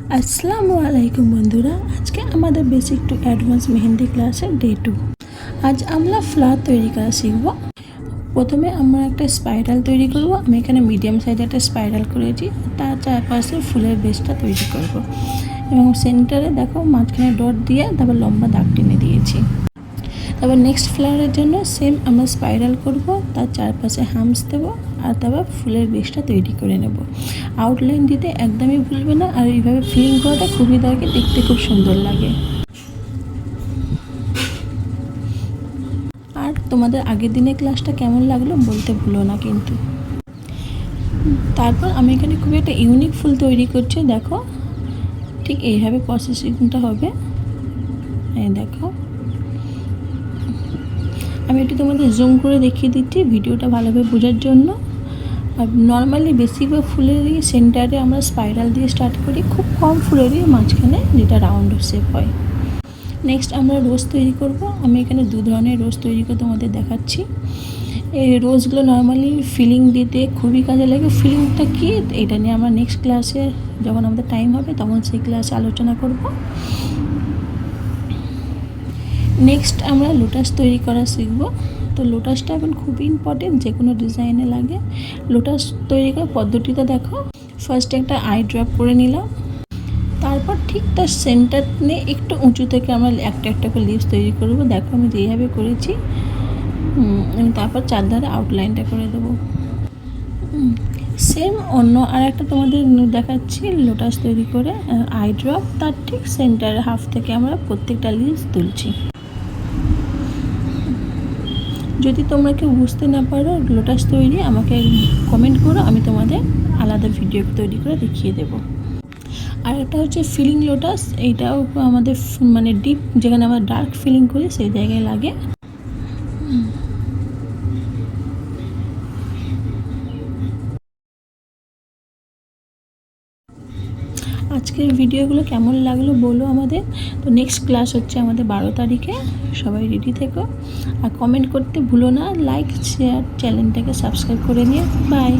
আসসালামু আলাইকুম বন্ধুরা, আজকে আমাদের বেসিক টু অ্যাডভান্স মেহেন্দি ক্লাসের ডে 2। আজ আমরা ফ্লাওয়ার তৈরি করা শিখব। প্রথমে আমরা একটা স্পাইরাল তৈরি করব। আমি এখানে মিডিয়াম সাইজে একটা স্পাইরাল করেছি, তার চারপাশে ফুলের বেসটা তৈরি করব এবং সেন্টারে দেখো মাঝখানে ডট দিয়ে তারপর লম্বা দাগ টেনে দিয়েছি। তারপর নেক্সট ফ্লাওয়ারের জন্য সেম আমরা স্পাইরাল করব, তার চারপাশে হামস দেবো আর তারপর ফুলের বেসটা তৈরি করে নেব। আউটলাইন দিতে একদমই ভুলবে না, আর এইভাবে ফিলিং করাটা খুবই দরকার, দেখতে খুব সুন্দর লাগে। আর তোমাদের আগের দিনের ক্লাসটা কেমন লাগলো বলতে ভুলো না কিন্তু। তারপর আমি এখানে খুবই একটা ইউনিক ফুল তৈরি করছি, দেখো ঠিক এইভাবে প্রসেসিংটা হবে। এই দেখো, আমি একটু তোমাদের জুম করে দেখিয়ে দিচ্ছি ভিডিওটা ভালোভাবে বোঝার জন্য। আর নর্মালি বেশিরভাগ ফুলেরই সেন্টারে আমরা স্পাইরাল দিয়ে স্টার্ট করি, খুব কম ফুলেরই মাঝখানে যেটা রাউন্ড শেপ হয়। নেক্সট আমরা রোজ তৈরি করব। আমি এখানে দু ধরনের রোজ তৈরি করে তোমাদের দেখাচ্ছি। এই রোজগুলো নর্মালি ফিলিং দিতে খুবই কাজে লাগে। ফিলিংটা কি এটা নিয়ে আমরা নেক্সট ক্লাসে যখন আমাদের টাইম হবে তখন সেই ক্লাসে আলোচনা করব। নেক্সট আমরা লোটাস তৈরি করা শিখব। তো লোটাসটা এখন খুবই ইম্পর্টেন্ট, যে কোনো ডিজাইনে লাগে। লোটাস তৈরি করার পদ্ধতিটা দেখো। ফার্স্ট একটা আই ড্রপ করে নিলাম, তারপর ঠিক তার সেন্টার নিয়ে একটু উঁচু থেকে আমরা একটা একটা করে লিভস তৈরি করব। দেখো আমি যেইভাবে করেছি। আমি তারপর চারধারে আউটলাইনটা করে দেবো। সেম অন্য আর একটা তোমাদের দেখাচ্ছি লোটাস তৈরি করে আই ড্রপ, তার ঠিক সেন্টারে হাফ থেকে আমরা প্রত্যেকটা লিভস তুলছি। যদি তোমরা কেউ বুঝতে না পারো লোটাস তৈরি, আমাকে কমেন্ট করো, আমি তোমাদের আলাদা ভিডিও তৈরি করে দেখিয়ে দেবো। আর একটা হচ্ছে ফিলিং লোটাস, এইটাও আমাদের মানে ডিপ, যেখানে আমরা ডার্ক ফিলিং করি সেই জায়গায় লাগে। আজকের ভিডিওগুলো কেমন লাগলো বলো আমাদের। তো নেক্সট ক্লাস হচ্ছে আমাদের 12 তারিখে, সবাই রেডি থেকো। আর কমেন্ট করতে ভুলো না, লাইক শেয়ার চ্যানেলটাকে সাবস্ক্রাইব করে নিও। বাই।